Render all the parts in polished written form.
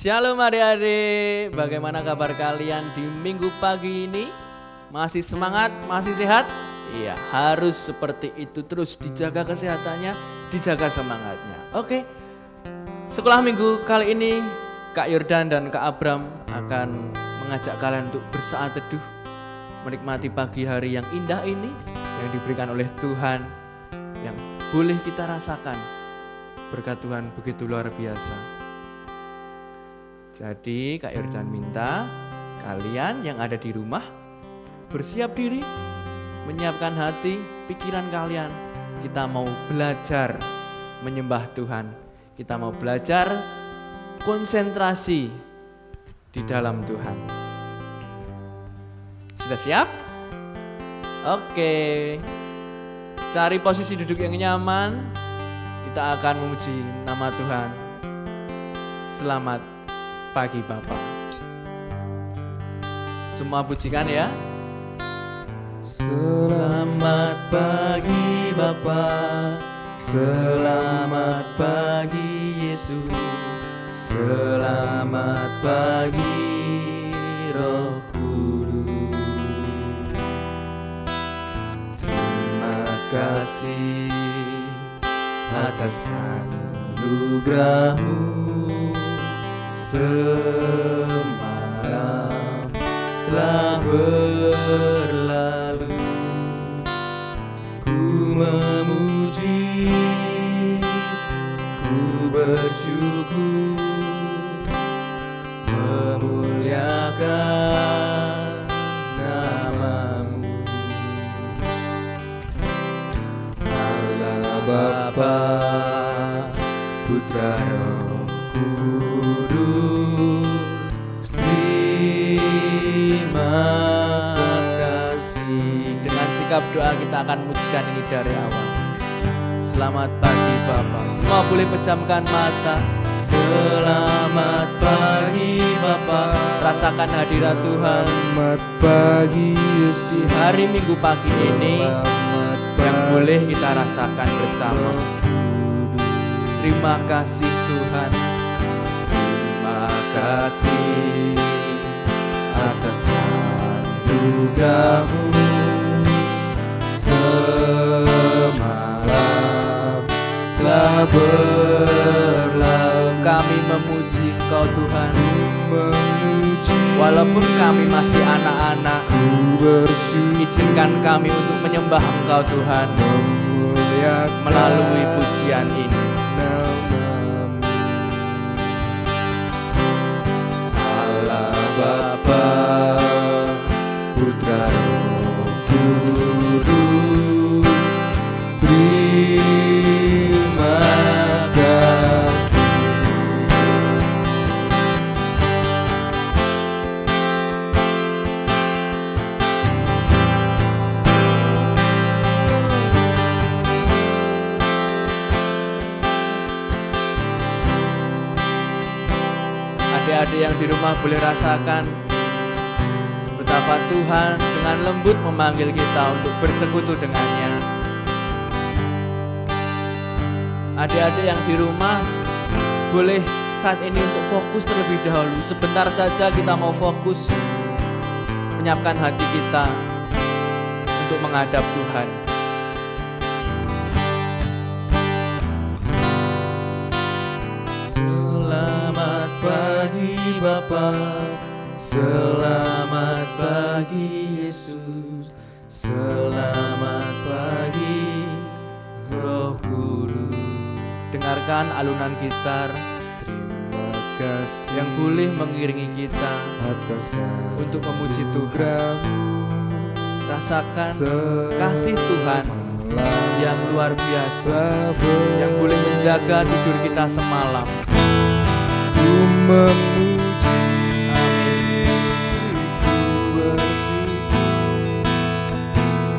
Shalom adik-adik, bagaimana kabar kalian di minggu pagi ini? Masih semangat, masih sehat? Iya, harus seperti itu, terus dijaga kesehatannya, dijaga semangatnya. Oke, sekolah minggu kali ini Kak Yordan dan Kak Abram akan mengajak kalian untuk bersaat teduh, menikmati pagi hari yang indah ini yang diberikan oleh Tuhan, yang boleh kita rasakan. Berkat Tuhan begitu luar biasa. Jadi Kak Yordan minta kalian yang ada di rumah bersiap diri, menyiapkan hati, pikiran kalian. Kita mau belajar menyembah Tuhan. Kita mau belajar konsentrasi di dalam Tuhan. Sudah siap? Oke. Cari posisi duduk yang nyaman. Kita akan memuji nama Tuhan. Selamat pagi Bapak. Semua pujikan ya. Selamat pagi Bapak, selamat pagi Yesus, selamat pagi Roh Kudus. Terima kasih atas anugerah-Mu. Semalam telah berlalu, ku memuji, ku bersyukur, memuliakan nama-Mu. Allah Bapa, Putra Roh Kudus, terima kasih. Dengan sikap doa kita akan memujikan ini dari awal. Selamat pagi Bapa. Semua boleh pejamkan mata. Selamat pagi Bapa. Rasakan hadirat Tuhan. Selamat pagi Yesus. Di hari Minggu pagi ini yang boleh kita rasakan bersama. Terima kasih Tuhan. Terima kasih atas anugerah-Mu. Semalam telah berlalu, kami memuji Kau Tuhan. Walaupun kami masih anak-anak, izinkan kami untuk menyembah Engkau Tuhan melalui pujian ini. Allah Bapa, Putra Roh Kudus, terima kasih. Adik-adik yang di rumah boleh rasakan betapa Tuhan dengan lembut memanggil kita untuk bersekutu dengannya. Adik-adik yang di rumah boleh saat ini untuk fokus terlebih dahulu. Sebentar saja kita mau fokus menyiapkan hati kita untuk menghadap Tuhan. Selamat pagi Bapa, selamat pagi Yesus, selamat pagi Roh Kudus. Dengarkan alunan gitar. Terima kasih yang boleh mengiringi kita atas untuk memuji Tuhan. Rasakan semalam kasih Tuhan yang luar biasa, yang boleh menjaga tidur kita semalam. ku memuji.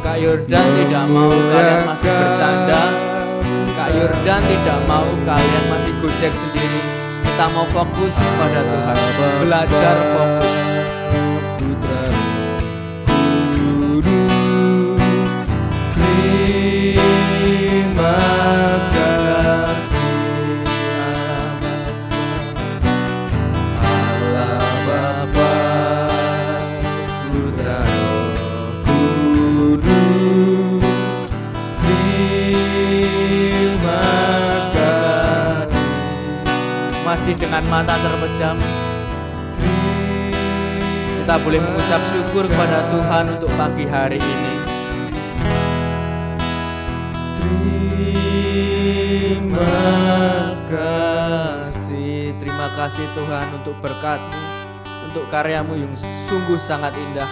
Kak Yordan tidak mau kalian masih bercanda. Kak Yordan tidak mau kalian masih gojek sendiri. Kita mau fokus pada Tuhan, belajar fokus. Putra Kudus, Terima kasih dengan mata terpejam, kita boleh mengucap syukur kepada Tuhan untuk pagi hari ini. Terima kasih Tuhan untuk berkat-Mu, untuk karya-Mu yang sungguh sangat indah.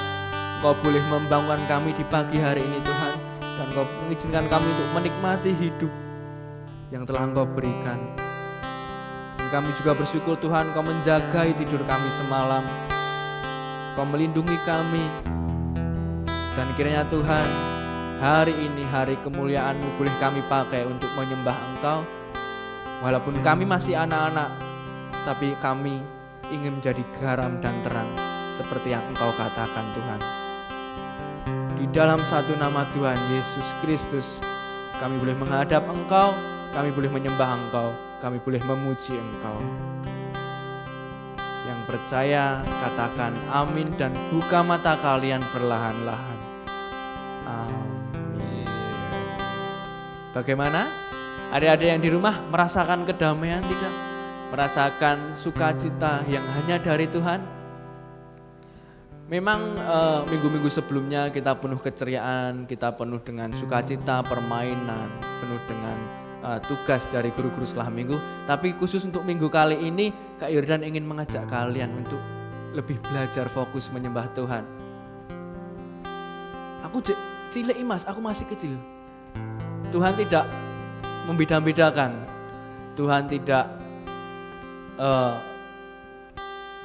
Engkau boleh membangunkan kami di pagi hari ini Tuhan, dan Engkau mengizinkan kami untuk menikmati hidup yang telah Engkau berikan. Dan kami juga bersyukur Tuhan, Engkau menjagai tidur kami semalam, Engkau melindungi kami. Dan kiranya Tuhan, hari ini hari kemuliaan-Mu boleh kami pakai untuk menyembah Engkau. Walaupun kami masih anak-anak, tapi kami ingin menjadi garam dan terang seperti yang Engkau katakan Tuhan. Di dalam satu nama Tuhan Yesus Kristus, kami boleh menghadap Engkau, kami boleh menyembah Engkau, kami boleh memuji Engkau. Yang percaya katakan amin dan buka mata kalian perlahan-lahan. Amin. Bagaimana? Adik-adik yang di rumah merasakan kedamaian tidak? Merasakan sukacita yang hanya dari Tuhan? Memang minggu-minggu sebelumnya kita penuh keceriaan, kita penuh dengan sukacita, permainan, penuh dengan tugas dari guru-guru setelah minggu. Tapi khusus untuk minggu kali ini, Kak Yordan ingin mengajak kalian untuk lebih belajar fokus menyembah Tuhan. Aku cilik Mas, aku masih kecil. Tuhan tidak membeda-bedakan. Tuhan tidak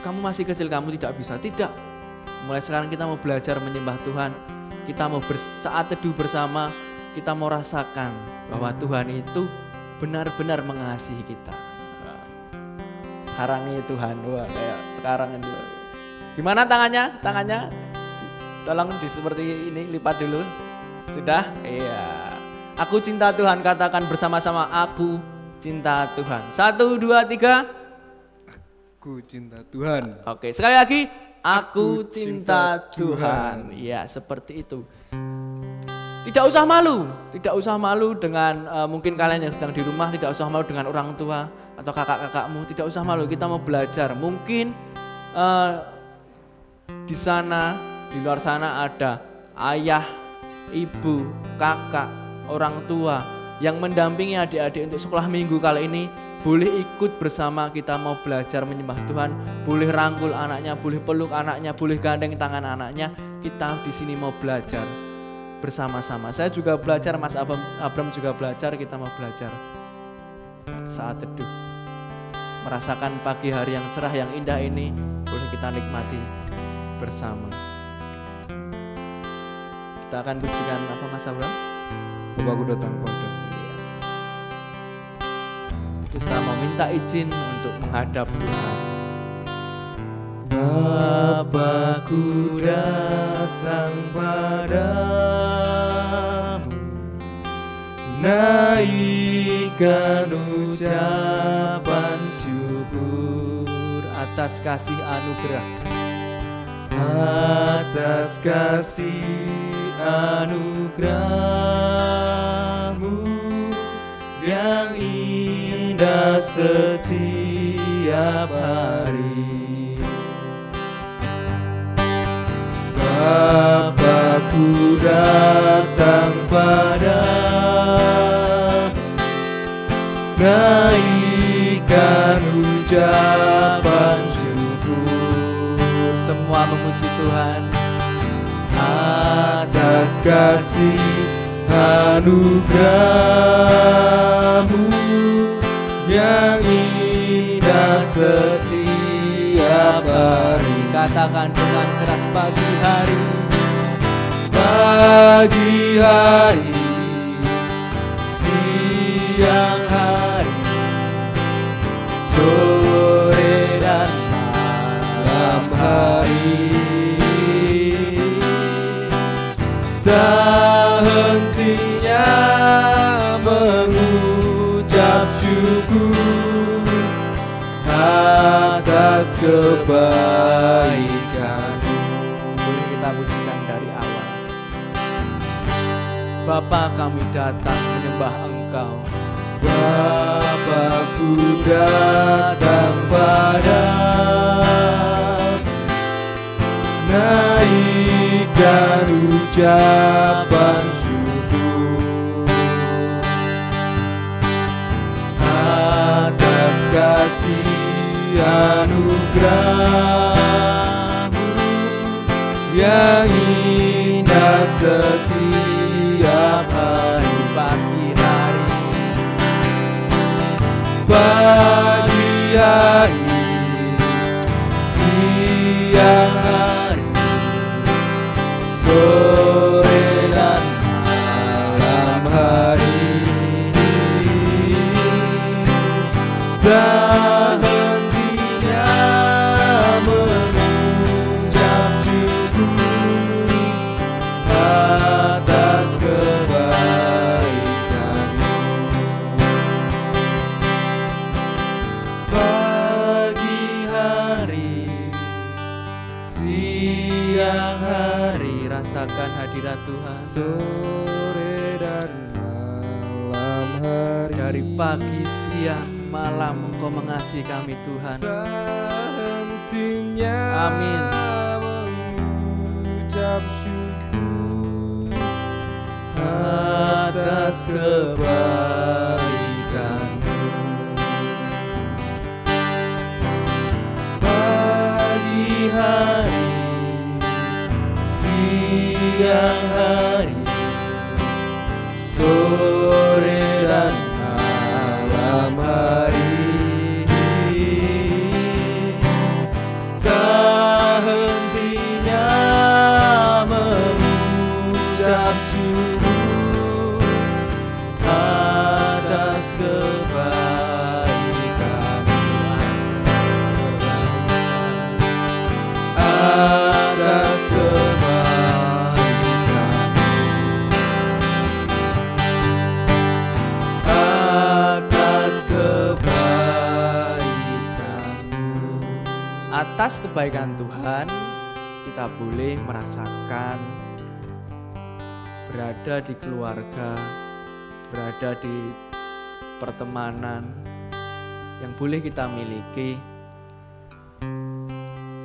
kamu masih kecil, kamu tidak bisa. Tidak. Mulai sekarang kita mau belajar menyembah Tuhan. Kita mau saat teduh bersama, kita mau rasakan bahwa Tuhan itu benar-benar mengasihi kita. Sarangi Tuhan, wah kayak sekarang itu. Gimana tangannya? Tangannya tolong seperti ini, lipat dulu. Sudah? Iya. Aku cinta Tuhan, katakan bersama-sama, aku cinta Tuhan. 1, 2, 3. Aku cinta Tuhan. Oke, sekali lagi. Aku cinta Tuhan. Ya, seperti itu. Tidak usah malu dengan mungkin kalian yang sedang di rumah, tidak usah malu dengan orang tua atau kakak-kakakmu, tidak usah malu. Kita mau belajar. Mungkin di sana, di luar sana ada ayah, ibu, kakak, orang tua yang mendampingi adik-adik untuk sekolah minggu kali ini. Boleh ikut bersama kita mau belajar menyembah Tuhan, boleh rangkul anaknya, boleh peluk anaknya, boleh gandeng tangan anaknya. Kita di sini mau belajar bersama-sama. Saya juga belajar, Mas Abram juga belajar, kita mau belajar saat teduh. Merasakan pagi hari yang cerah, yang indah ini boleh kita nikmati bersama. Kita akan pujikan apa Mas Abram? Bapakku datang padamu. Kita mau minta izin untuk menghadap Tuhan. Bapakku datang padamu, naikkan ucapan syukur atas kasih anugerah, atas kasih anugerah-Mu yang indah setiap hari. Bapakku datang padamu, naikkan ucapan syukur. Semua memuji Tuhan atas kasih anugerah-Mu yang indah setiap hari. Katakan dengan keras, pagi hari, pagi hari, siang hari, sore dan malam hari, tak hentinya mengucap syukur atas kebaikan-Mu. boleh kita pujikan dari awal. Bapa, kami datang menyembah Engkau. Bapakku datang padamu, naikkan ucapan syukur atas kasih anugerah-Mu yang indah setiap hari. Pagi hari, siang hari, sore dan malam hari, tak hentinya mengucap syukur atas kebaikan-Mu. Pagi hari, siang hari, rasakan hadirat Tuhan. sore dan malam hari, Dari pagi, siang, malam Engkau mengasihi kami Tuhan. tak hentinya Amin. mengucap syukur Atas kebaikan-Mu. pagi hari, siang hari, sore dan malam hari, tak hentinya mengucap syukur atas kebaikan-Mu. Atas kebaikan-Mu. Atas kebaikan Tuhan, kita boleh merasakan berada di keluarga, berada di pertemanan yang boleh kita miliki.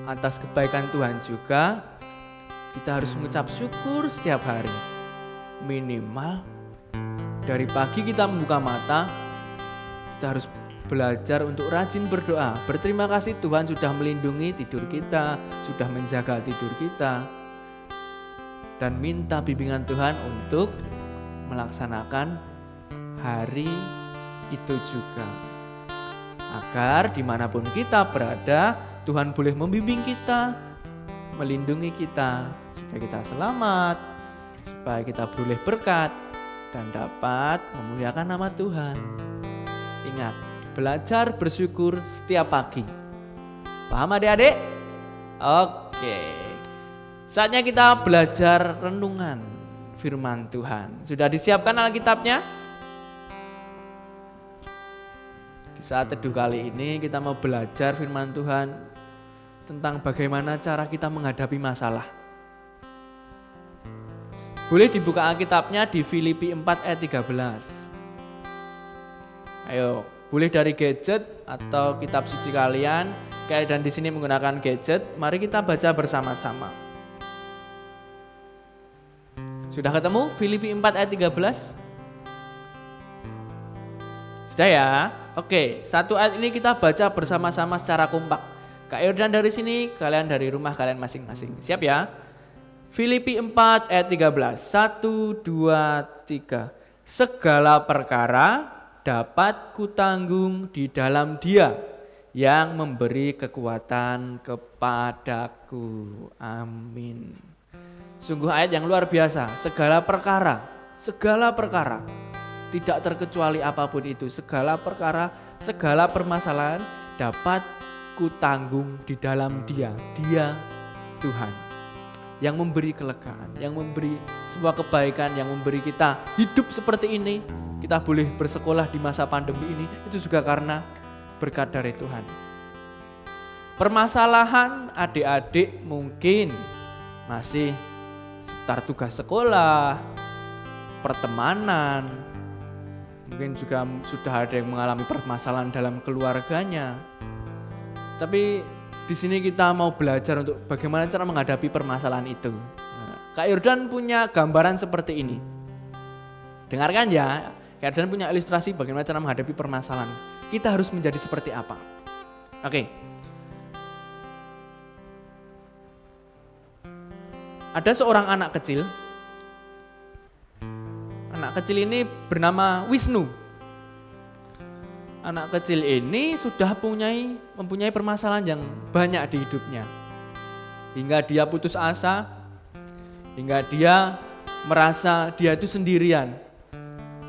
Atas kebaikan Tuhan juga, kita harus mengucap syukur setiap hari. Minimal dari pagi kita membuka mata, kita harus belajar untuk rajin berdoa. Berterima kasih Tuhan sudah melindungi tidur kita, sudah menjaga tidur kita. Dan minta bimbingan Tuhan untuk melaksanakan hari itu juga. Agar dimanapun kita berada, Tuhan boleh membimbing kita, melindungi kita, supaya kita selamat, supaya kita boleh berkat, dan dapat memuliakan nama Tuhan. Ingat, belajar bersyukur setiap pagi. Paham adik-adik? Oke. Saatnya kita belajar renungan firman Tuhan. Sudah disiapkan Alkitabnya? Di saat teduh kali ini kita mau belajar firman Tuhan tentang bagaimana cara kita menghadapi masalah. Boleh dibuka Alkitabnya di Filipi 4 ayat 13. Ayo, boleh dari gadget atau kitab suci kalian. Dan di sini menggunakan gadget, mari kita baca bersama-sama. Sudah ketemu Filipi 4 ayat 13? Sudah ya? Oke, satu ayat ini kita baca bersama-sama secara kompak. Kak Yordan dari sini, kalian dari rumah kalian masing-masing. Siap ya? Filipi 4 ayat 13. 1, 2, 3. Segala perkara dapat kutanggung di dalam Dia yang memberi kekuatan kepadaku. Amin. Sungguh ayat yang luar biasa. Segala perkara, tidak terkecuali apapun itu, segala perkara, segala permasalahan dapat kutanggung di dalam Dia Tuhan yang memberi kelegaan, yang memberi sebuah kebaikan, yang memberi kita hidup seperti ini. Kita boleh bersekolah di masa pandemi ini, itu juga karena berkat dari Tuhan. Permasalahan adik-adik mungkin masih seputar tugas sekolah, pertemanan, Mungkin juga sudah ada yang mengalami permasalahan dalam keluarganya. Tapi di sini kita mau belajar untuk bagaimana cara menghadapi permasalahan itu. Nah, Kak Yordan punya gambaran seperti ini. Dengarkan ya, Kak Yordan punya ilustrasi bagaimana cara menghadapi permasalahan. Kita harus menjadi seperti apa? Oke. Ada seorang anak kecil. Anak kecil ini bernama Wisnu. Anak kecil ini sudah mempunyai permasalahan yang banyak di hidupnya. Hingga dia putus asa, hingga dia merasa dia itu sendirian.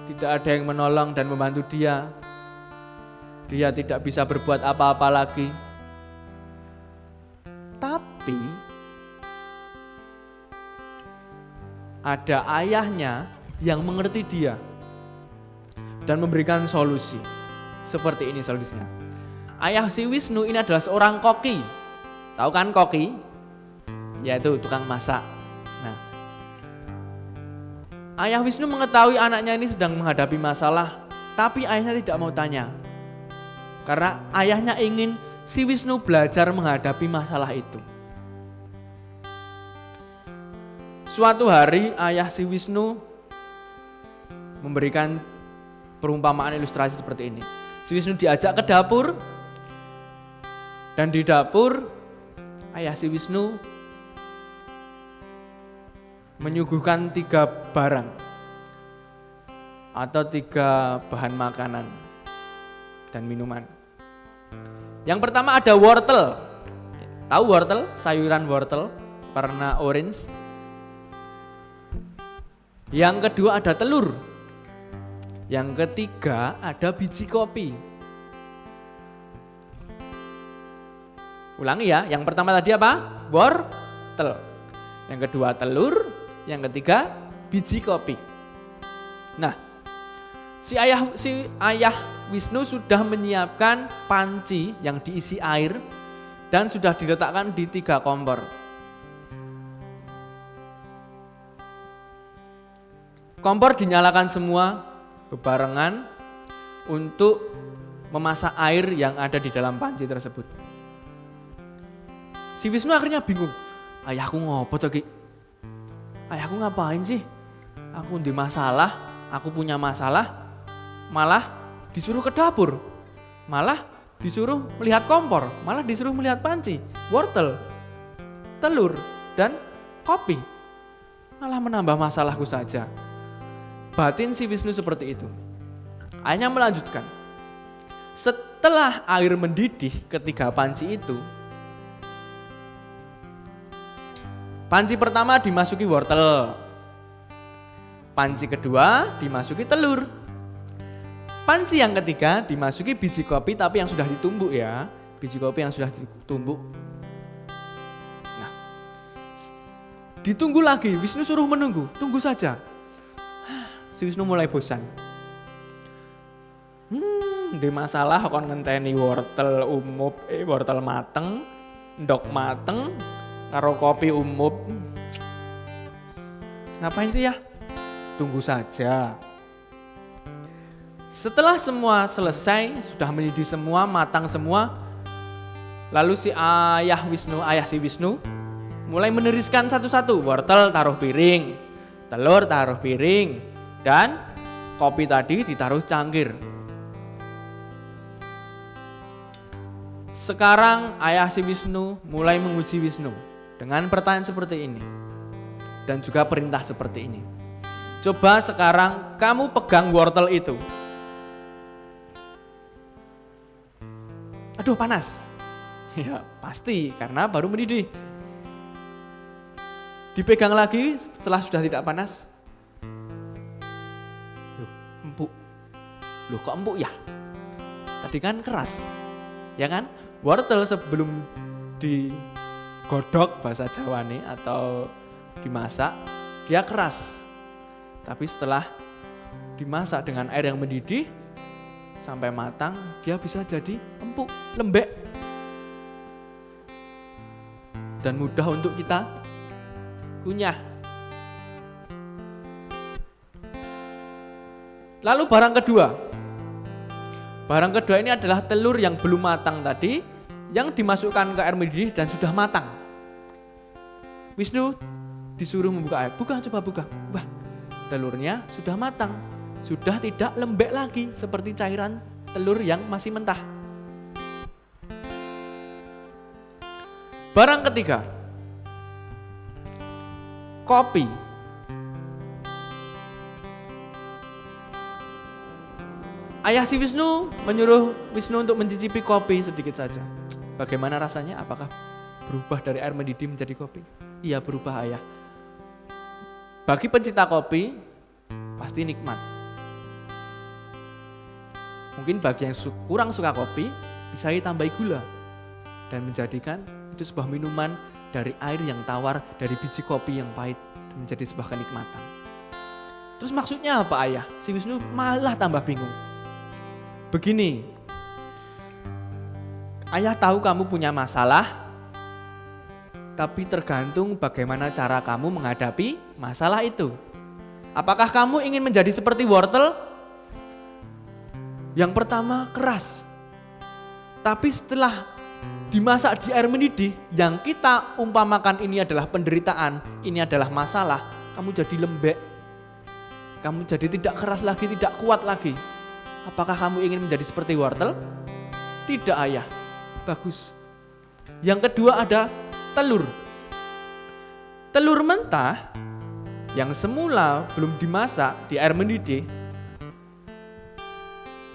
Tidak ada yang menolong dan membantu dia. Dia tidak bisa berbuat apa-apa lagi. Tapi ada ayahnya yang mengerti dia dan memberikan solusi. Seperti ini solusinya. Ayah si Wisnu ini adalah seorang koki. Tahu kan koki? Yaitu tukang masak. Nah, ayah Wisnu mengetahui anaknya ini sedang menghadapi masalah, tapi ayahnya tidak mau tanya. Karena ayahnya ingin si Wisnu belajar menghadapi masalah itu. Suatu hari ayah si Wisnu memberikan perumpamaan ilustrasi seperti ini. Si Wisnu diajak ke dapur, dan di dapur ayah si Wisnu menyuguhkan 3 barang atau 3 bahan makanan dan minuman. Yang pertama ada wortel. Tahu wortel? Sayuran wortel warna orange. Yang kedua ada telur. Yang ketiga ada biji kopi. Ulangi ya, yang pertama tadi apa? Wortel. Yang kedua telur, yang ketiga biji kopi. Nah, si ayah Wisnu sudah menyiapkan panci yang diisi air dan sudah diletakkan di 3 kompor. Kompor dinyalakan semua bebarengan untuk memasak air yang ada di dalam panci tersebut. Si Wisnu akhirnya bingung. Ayahku ngopo to, Ki? Ayahku ngapain sih? Aku di masalah, aku punya masalah, malah disuruh ke dapur. Malah disuruh melihat kompor, malah disuruh melihat panci, wortel, telur, dan kopi. Malah menambah masalahku saja. Batin si Wisnu seperti itu. Ayahnya melanjutkan. Setelah air mendidih ketiga panci itu, panci pertama dimasuki wortel, panci kedua dimasuki telur, panci yang ketiga dimasuki biji kopi tapi yang sudah ditumbuk ya, biji kopi yang sudah ditumbuk. Nah, ditunggu lagi, Wisnu suruh menunggu, tunggu saja. Si Wisnu mulai bosan. Di masalah kon ngenteni wortel wortel mateng, ndok mateng, karo kopi umup. Ngapain sih ya? Tunggu saja. Setelah semua selesai, sudah mendidih semua, matang semua, lalu si ayah si Wisnu mulai meneriskan satu-satu. Wortel taruh piring, telur taruh piring, dan kopi tadi ditaruh cangkir. Sekarang ayah si Wisnu mulai menguji Wisnu dengan pertanyaan seperti ini dan juga perintah seperti ini. Coba sekarang kamu pegang wortel itu. Aduh panas. Ya pasti karena baru mendidih. Dipegang lagi setelah sudah tidak panas. Empuk. Loh kok empuk ya? Tadi kan keras. Ya kan? Wortel sebelum digodok bahasa Jawa nih atau dimasak, dia keras. Tapi setelah dimasak dengan air yang mendidih sampai matang, dia bisa jadi empuk, lembek. Dan mudah untuk kita kunyah. Lalu barang kedua. Barang kedua ini adalah telur yang belum matang tadi, yang dimasukkan ke air mendidih dan sudah matang. Wisnu disuruh membuka air. Buka, coba buka. Wah, telurnya sudah matang. Sudah tidak lembek lagi seperti cairan telur yang masih mentah. Barang ketiga. Kopi. Ayah si Wisnu menyuruh Wisnu untuk mencicipi kopi sedikit saja. Bagaimana rasanya? Apakah berubah dari air mendidih menjadi kopi? Iya, berubah ayah. Bagi pencinta kopi, pasti nikmat. Mungkin bagi yang kurang suka kopi, bisa ditambahi gula dan menjadikan itu sebuah minuman dari air yang tawar, dari biji kopi yang pahit, menjadi sebuah kenikmatan. Terus maksudnya apa ayah? Si Wisnu malah tambah bingung. Begini, ayah tahu kamu punya masalah, tapi tergantung bagaimana cara kamu menghadapi masalah itu. Apakah kamu ingin menjadi seperti wortel? Yang pertama keras, tapi setelah dimasak di air mendidih, yang kita umpamakan ini adalah penderitaan, ini adalah masalah, kamu jadi lembek, kamu jadi tidak keras lagi, tidak kuat lagi. Apakah kamu ingin menjadi seperti wortel? Tidak ayah, bagus. Yang kedua ada telur. Telur mentah yang semula belum dimasak di air mendidih,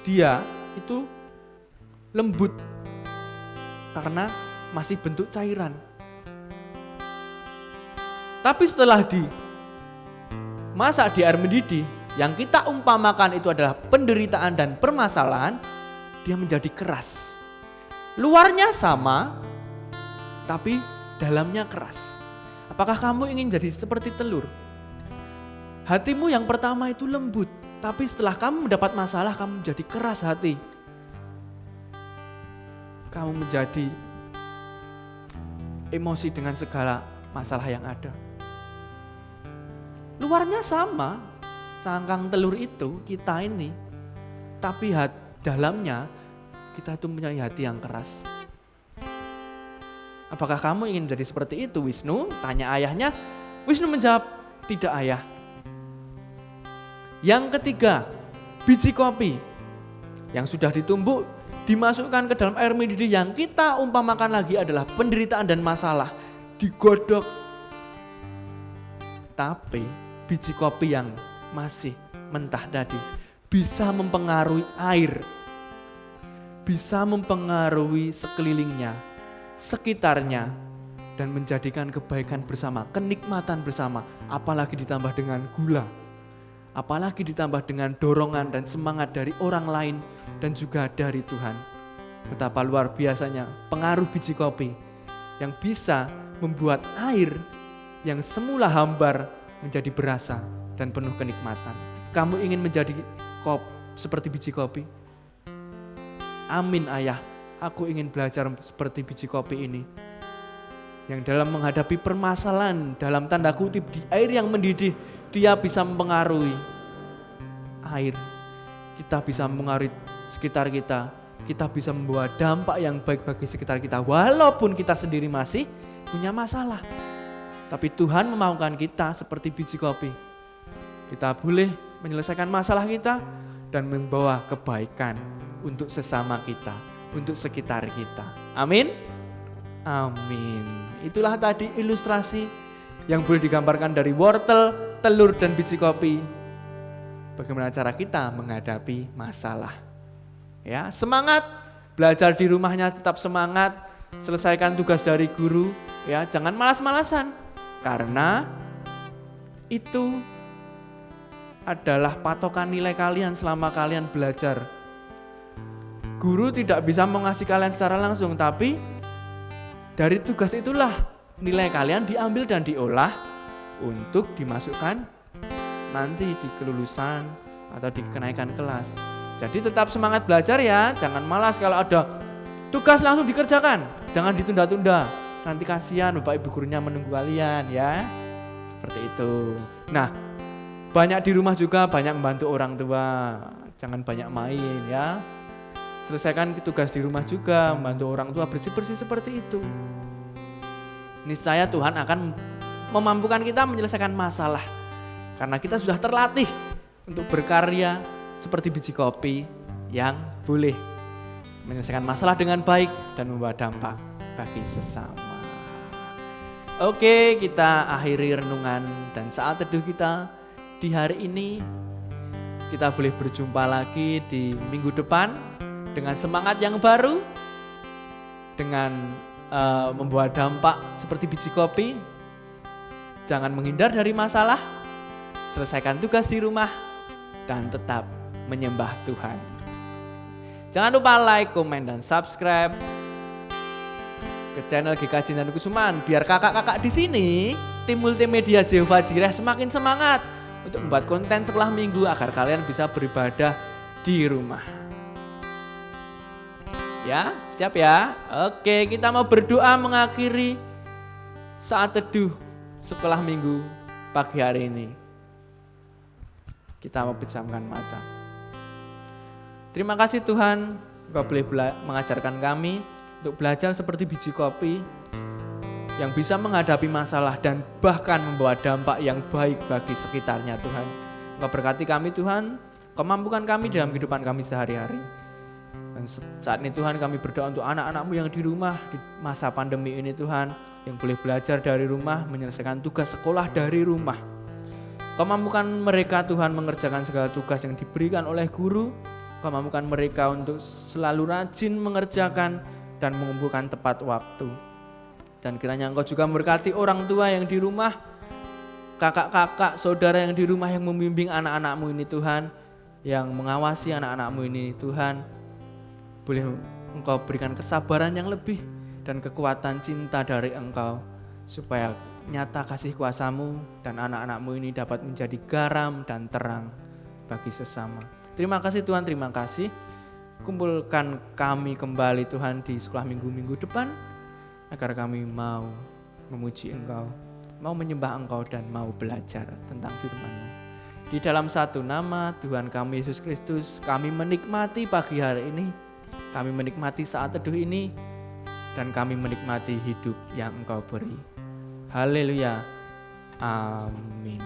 dia itu lembut karena masih bentuk cairan. Tapi setelah dimasak di air mendidih, yang kita umpamakan itu adalah penderitaan dan permasalahan, dia menjadi keras. Luarnya sama, tapi dalamnya keras. Apakah kamu ingin jadi seperti telur? Hatimu yang pertama itu lembut, tapi setelah kamu mendapat masalah, kamu menjadi keras hati. Kamu menjadi emosi dengan segala masalah yang ada. Luarnya sama, cangkang telur itu kita ini, tapi dalamnya kita itu punya hati yang keras. Apakah kamu ingin menjadi seperti itu, Wisnu? Tanya ayahnya. Wisnu menjawab, tidak ayah. Yang ketiga, biji kopi yang sudah ditumbuk dimasukkan ke dalam air mendidih, yang kita umpamakan lagi adalah penderitaan dan masalah, digodok. Tapi biji kopi yang masih mentah tadi bisa mempengaruhi air, bisa mempengaruhi sekelilingnya, sekitarnya, dan menjadikan kebaikan bersama, kenikmatan bersama, apalagi ditambah dengan gula, apalagi ditambah dengan dorongan dan semangat dari orang lain dan juga dari Tuhan. Betapa luar biasanya pengaruh biji kopi yang bisa membuat air yang semula hambar menjadi berasa dan penuh kenikmatan. Kamu ingin menjadi seperti biji kopi? Amin ayah, aku ingin belajar seperti biji kopi ini. Yang dalam menghadapi permasalahan, dalam tanda kutip di air yang mendidih, dia bisa mempengaruhi air. Kita bisa mempengaruhi sekitar kita. Kita bisa membawa dampak yang baik bagi sekitar kita. Walaupun kita sendiri masih punya masalah. Tapi Tuhan memaukan kita seperti biji kopi. Kita boleh menyelesaikan masalah kita dan membawa kebaikan untuk sesama kita, untuk sekitar kita. Amin? Amin. Itulah tadi ilustrasi yang boleh digambarkan dari wortel, telur, dan biji kopi. Bagaimana cara kita menghadapi masalah. Ya, semangat, belajar di rumahnya tetap semangat, selesaikan tugas dari guru, ya, jangan malas-malasan. Karena itu adalah patokan nilai kalian selama kalian belajar. Guru tidak bisa mengasih kalian secara langsung, tapi dari tugas itulah nilai kalian diambil dan diolah untuk dimasukkan nanti di kelulusan atau di kenaikan kelas. Jadi tetap semangat belajar ya, jangan malas kalau ada tugas langsung dikerjakan, jangan ditunda-tunda. Nanti kasihan Bapak Ibu gurunya menunggu kalian ya. Seperti itu. Nah, Banyak di rumah juga, banyak membantu orang tua. Jangan banyak main ya. Selesaikan tugas di rumah juga, membantu orang tua bersih-bersih seperti itu. Niscaya Tuhan akan memampukan kita menyelesaikan masalah. Karena kita sudah terlatih untuk berkarya seperti biji kopi yang boleh menyelesaikan masalah dengan baik dan membawa dampak bagi sesama. Oke, kita akhiri renungan dan saat teduh kita di hari ini. Kita boleh berjumpa lagi di minggu depan dengan semangat yang baru, dengan membawa dampak seperti biji kopi. Jangan menghindar dari masalah, selesaikan tugas di rumah, dan tetap menyembah Tuhan. Jangan lupa like, komen, dan subscribe ke channel GKJ dan Kusuman, biar kakak-kakak di sini, tim multimedia Jehovah Jireh semakin semangat untuk membuat konten sekolah minggu agar kalian bisa beribadah di rumah. Ya, siap ya? Oke, kita mau berdoa mengakhiri saat teduh sekolah minggu pagi hari ini. Kita mau pejamkan mata. Terima kasih Tuhan, Engkau boleh mengajarkan kami untuk belajar seperti biji kopi yang bisa menghadapi masalah dan bahkan membawa dampak yang baik bagi sekitarnya Tuhan. Engkau berkati kami Tuhan, Engkau mampukan kami dalam kehidupan kami sehari-hari. Dan saat ini Tuhan kami berdoa untuk anak-anak-Mu yang di rumah di masa pandemi ini Tuhan, yang boleh belajar dari rumah, menyelesaikan tugas sekolah dari rumah. Kau mampukan mereka Tuhan mengerjakan segala tugas yang diberikan oleh guru. Kau mampukan mereka untuk selalu rajin mengerjakan dan mengumpulkan tepat waktu. Dan kiranya Engkau juga memberkati orang tua yang di rumah, kakak-kakak, saudara yang di rumah yang membimbing anak-anak-Mu ini Tuhan, yang mengawasi anak-anak-Mu ini Tuhan. Boleh Engkau berikan kesabaran yang lebih dan kekuatan cinta dari Engkau, supaya nyata kasih kuasa-Mu dan anak-anak-Mu ini dapat menjadi garam dan terang bagi sesama. Terima kasih Tuhan, terima kasih. Kumpulkan kami kembali Tuhan di sekolah minggu-minggu depan, agar kami mau memuji Engkau, mau menyembah Engkau dan mau belajar tentang firman-Mu. Di dalam satu nama Tuhan kami Yesus Kristus, kami menikmati pagi hari ini, kami menikmati saat teduh ini, dan kami menikmati hidup yang Engkau beri. Haleluya. Amin.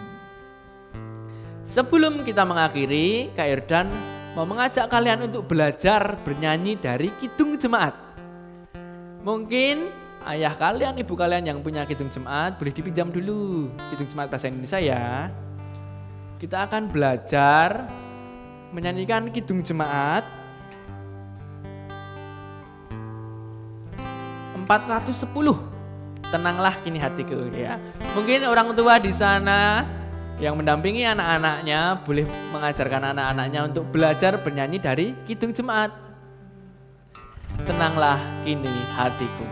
Sebelum kita mengakhiri, Kak Yordan mau mengajak kalian untuk belajar bernyanyi dari Kidung Jemaat. Mungkin ayah kalian, ibu kalian yang punya Kidung Jemaat boleh dipinjam dulu Kidung Jemaat bahasa Indonesia ya. Kita akan belajar menyanyikan Kidung Jemaat 410. Tenanglah kini hatiku ya. Mungkin orang tua di sana yang mendampingi anak-anaknya boleh mengajarkan anak-anaknya untuk belajar bernyanyi dari Kidung Jemaat. Tenanglah kini hatiku.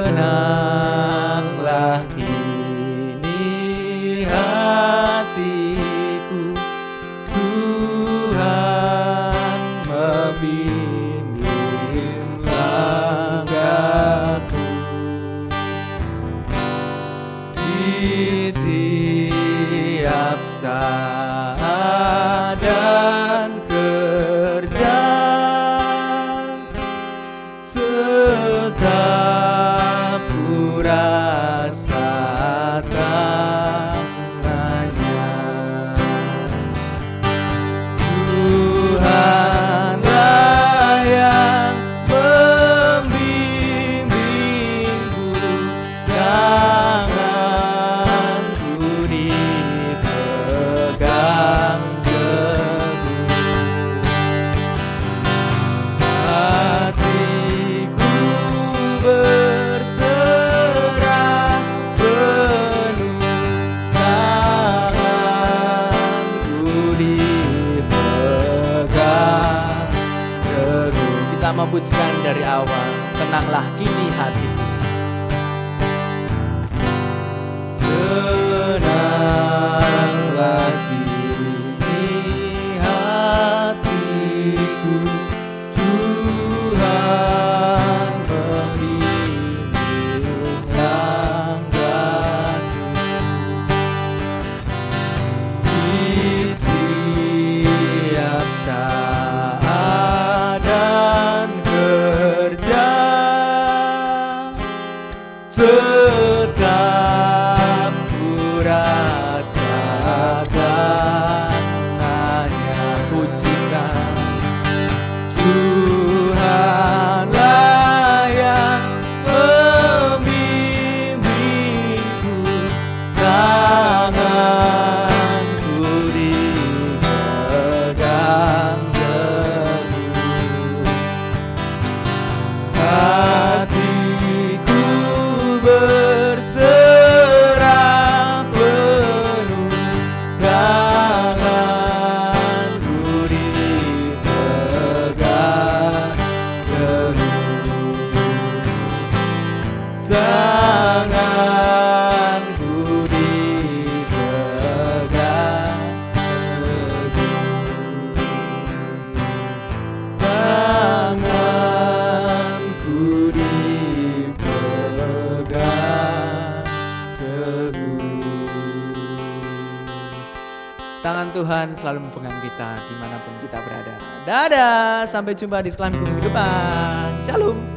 Tenanglah kini hatiku, Tuhan membimbing langkahku. Di setiap saat dan kerja, tetap ku rasa tangannya. Tuhanlah yang membimbingku, tanganku dipegang teguh. Hatiku berserah penuh, tanganku dipegang teguh. Kita memujikan dari awal. Tenanglah kini hatiku. Tenanglah kini hatiku, Tuhan membimbing langkahku. tanganku dipegang teguh, tanganku dipegang teguh. Tangan Tuhan selalu memegang kita dimanapun kita berada. Dadah, sampai jumpa di sekolah minggu depan. Shalom.